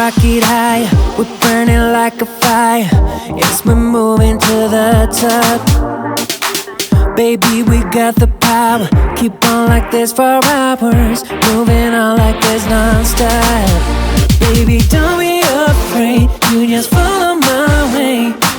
rocket high, we're burning like a fire. Yes, we're moving to the top. Baby, we got the power. Keep on like this for hours. Moving on like this non-stop. Baby, don't be afraid, you just follow my way.